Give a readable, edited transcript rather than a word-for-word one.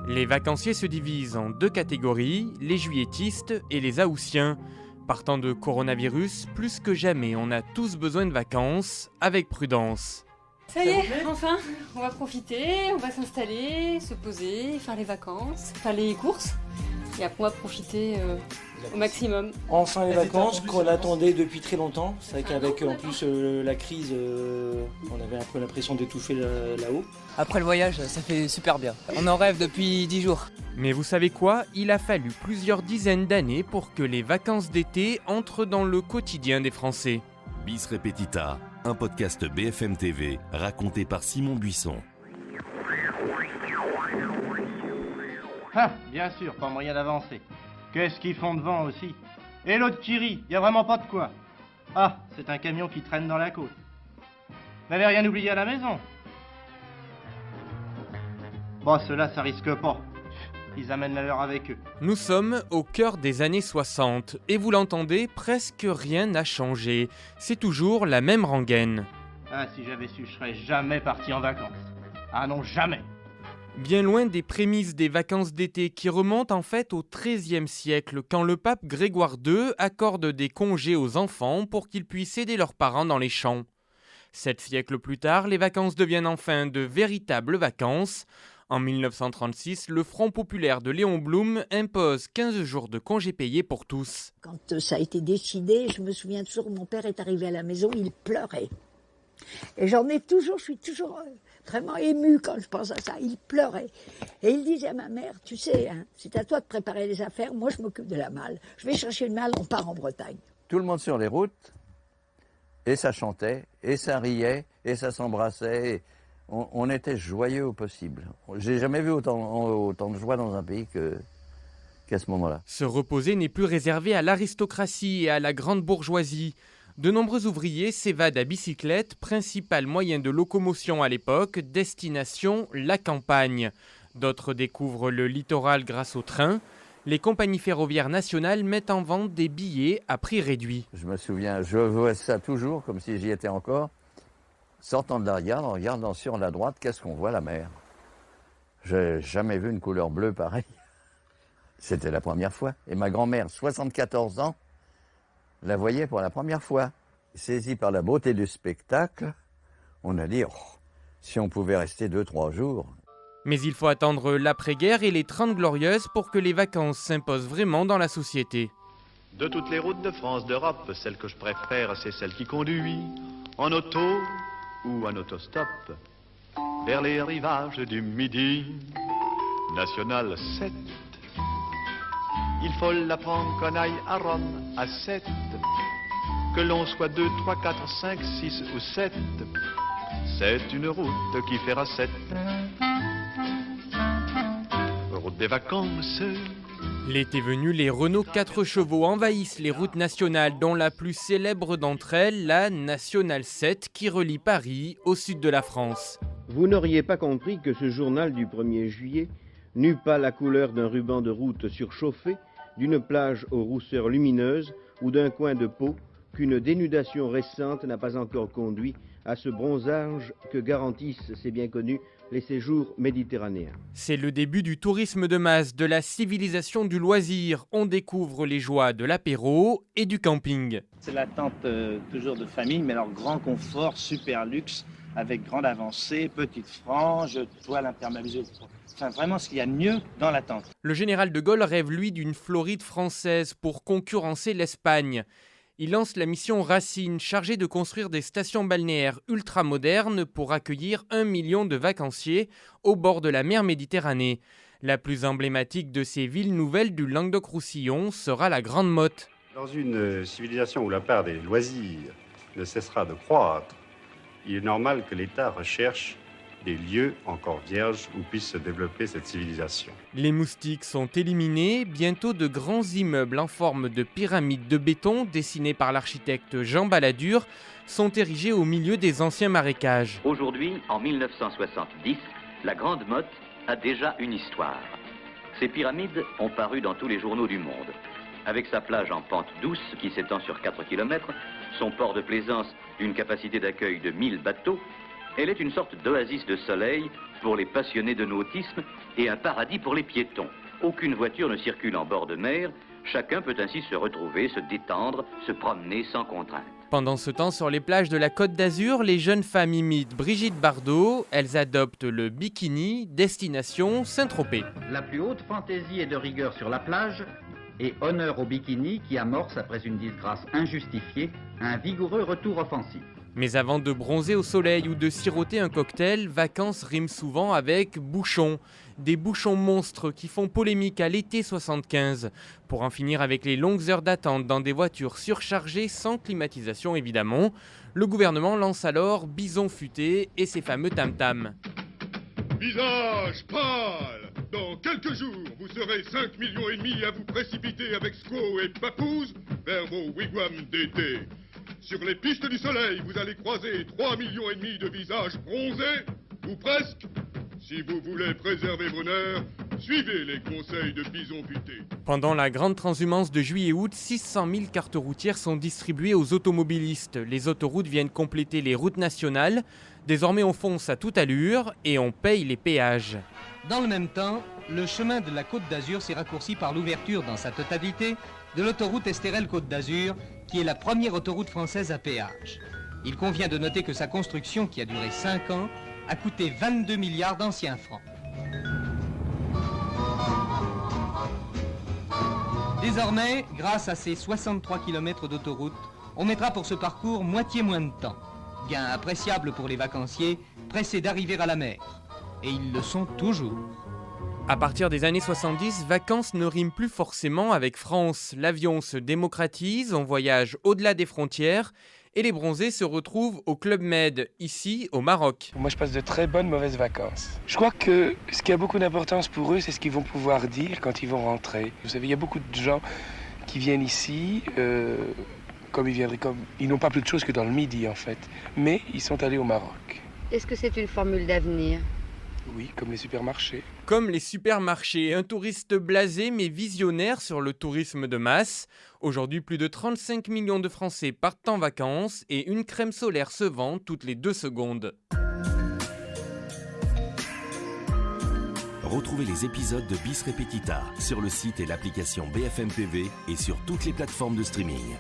Les vacanciers se divisent en deux catégories, les juilletistes et les haussiens. Partant de coronavirus, plus que jamais, on a tous besoin de vacances, avec prudence. Ça y est, enfin, on va profiter, on va s'installer, se poser, faire les vacances, faire les courses. Et après, on va profiter au maximum. Enfin les vacances qu'on attendait depuis très longtemps. C'est vrai qu'avec en plus la crise, on avait un peu l'impression d'étouffer là-haut. Après le voyage, ça fait super bien. On en rêve depuis 10 jours. Mais vous savez quoi? Il a fallu plusieurs dizaines d'années pour que les vacances d'été entrent dans le quotidien des Français. Bis Repetita, un podcast BFM TV raconté par Simon Buisson. Ah, bien sûr, pas moyen d'avancer. Qu'est-ce qu'ils font devant aussi? Et l'autre qui rit, y a vraiment pas de quoi. Ah, c'est un camion qui traîne dans la côte. N'avez rien oublié à la maison? Bon, ceux-là, ça risque pas. Ils amènent la leur avec eux. Nous sommes au cœur des années 60 et vous l'entendez, presque rien n'a changé. C'est toujours la même rengaine. Ah, si j'avais su, je serais jamais parti en vacances. Ah non, jamais. Bien loin des prémices des vacances d'été qui remontent en fait au XIIIe siècle, quand le pape Grégoire II accorde des congés aux enfants pour qu'ils puissent aider leurs parents dans les champs. 7 siècles plus tard, les vacances deviennent enfin de véritables vacances. En 1936, le Front populaire de Léon Blum impose 15 jours de congés payés pour tous. Quand ça a été décidé, je me souviens toujours, mon père est arrivé à la maison, il pleurait. Et je suis toujours vraiment émue quand je pense à ça. Il pleurait. Et il disait à ma mère, tu sais, hein, c'est à toi de préparer les affaires, moi je m'occupe de la malle. Je vais chercher une malle, on part en Bretagne. Tout le monde sur les routes, et ça chantait, et ça riait, et ça s'embrassait. On était joyeux au possible. J'ai jamais vu autant de joie dans un pays qu'à ce moment-là. Se reposer n'est plus réservé à l'aristocratie et à la grande bourgeoisie. De nombreux ouvriers s'évadent à bicyclette, principal moyen de locomotion à l'époque, destination la campagne. D'autres découvrent le littoral grâce au train. Les compagnies ferroviaires nationales mettent en vente des billets à prix réduit. Je me souviens, je vois ça toujours comme si j'y étais encore. Sortant de la gare, en regardant sur la droite, qu'est-ce qu'on voit? La mer. J'ai jamais vu une couleur bleue pareille. C'était la première fois. Et ma grand-mère, 74 ans, la voyait pour la première fois. Saisie par la beauté du spectacle, on a dit, si on pouvait rester 2-3 jours. Mais il faut attendre l'après-guerre et les 30 glorieuses pour que les vacances s'imposent vraiment dans la société. De toutes les routes de France, d'Europe, celle que je préfère, c'est celle qui conduit en auto ou en autostop vers les rivages du Midi. National 7. Il faut la prendre qu'on aille à Rome à 7. Que l'on soit 2, 3, 4, 5, 6 ou 7. C'est une route qui fera 7. Route des vacances. L'été venu, les Renault 4 chevaux envahissent les routes nationales, dont la plus célèbre d'entre elles, la Nationale 7, qui relie Paris au sud de la France. Vous n'auriez pas compris que ce journal du 1er juillet n'eut pas la couleur d'un ruban de route surchauffé, d'une plage aux rousseurs lumineuses ou d'un coin de peau qu'une dénudation récente n'a pas encore conduit à ce bronzage que garantissent, c'est bien connu, les séjours méditerranéens. C'est le début du tourisme de masse, de la civilisation du loisir. On découvre les joies de l'apéro et du camping. C'est l'attente toujours de famille, mais alors grand confort, super luxe, avec grande avancée, petite frange, toile imperméabilisée. Enfin, vraiment ce qu'il y a de mieux dans la tente. Le général de Gaulle rêve, lui, d'une Floride française pour concurrencer l'Espagne. Il lance la mission Racine, chargée de construire des stations balnéaires ultramodernes pour accueillir 1 million de vacanciers au bord de la mer Méditerranée. La plus emblématique de ces villes nouvelles du Languedoc-Roussillon sera la Grande Motte. Dans une civilisation où la part des loisirs ne cessera de croître, il est normal que l'État recherche des lieux encore vierges où puisse se développer cette civilisation. Les moustiques sont éliminés, bientôt de grands immeubles en forme de pyramide de béton dessinés par l'architecte Jean Balladur sont érigés au milieu des anciens marécages. Aujourd'hui, en 1970, la Grande Motte a déjà une histoire. Ces pyramides ont paru dans tous les journaux du monde. Avec sa plage en pente douce qui s'étend sur 4 km, son port de plaisance d'une capacité d'accueil de 1000 bateaux, Elle est une sorte d'oasis de soleil pour les passionnés de nautisme et un paradis pour les piétons. Aucune voiture ne circule en bord de mer. Chacun peut ainsi se retrouver, se détendre, se promener sans contrainte. Pendant ce temps, sur les plages de la Côte d'Azur, les jeunes femmes imitent Brigitte Bardot. Elles adoptent le bikini, destination Saint-Tropez. La plus haute fantaisie et de rigueur sur la plage et honneur au bikini qui amorce, après une disgrâce injustifiée, un vigoureux retour offensif. Mais avant de bronzer au soleil ou de siroter un cocktail, vacances riment souvent avec bouchons. Des bouchons monstres qui font polémique à l'été 75. Pour en finir avec les longues heures d'attente dans des voitures surchargées sans climatisation évidemment, le gouvernement lance alors Bison Futé et ses fameux tam-tams. Visage pâle! Dans quelques jours, vous serez 5,5 millions à vous précipiter avec Squaw et Papouze vers vos wigwams d'été. Sur les pistes du soleil, vous allez croiser 3,5 millions de visages bronzés, ou presque. Si vous voulez préserver vos nerfs, suivez les conseils de Bison Futé. Pendant la grande transhumance de juillet-août, 600 000 cartes routières sont distribuées aux automobilistes. Les autoroutes viennent compléter les routes nationales. Désormais, on fonce à toute allure et on paye les péages. Dans le même temps, le chemin de la Côte d'Azur s'est raccourci par l'ouverture dans sa totalité de l'autoroute Estérel-Côte d'Azur, qui est la première autoroute française à péage. Il convient de noter que sa construction, qui a duré 5 ans, a coûté 22 milliards d'anciens francs. Désormais, grâce à ces 63 km d'autoroute, on mettra pour ce parcours moitié moins de temps. Gain appréciable pour les vacanciers, pressés d'arriver à la mer. Et ils le sont toujours. À partir des années 70, vacances ne riment plus forcément avec France. L'avion se démocratise, on voyage au-delà des frontières et les bronzés se retrouvent au Club Med, ici au Maroc. Moi je passe de très bonnes mauvaises vacances. Je crois que ce qui a beaucoup d'importance pour eux, c'est ce qu'ils vont pouvoir dire quand ils vont rentrer. Vous savez, il y a beaucoup de gens qui viennent ici, comme ils n'ont pas plus de choses que dans le Midi en fait, mais ils sont allés au Maroc. Est-ce que c'est une formule d'avenir ? Oui, comme les supermarchés. Comme les supermarchés, un touriste blasé mais visionnaire sur le tourisme de masse. Aujourd'hui, plus de 35 millions de Français partent en vacances et une crème solaire se vend toutes les 2 secondes. Retrouvez les épisodes de Bis Repetita sur le site et l'application BFM TV et sur toutes les plateformes de streaming.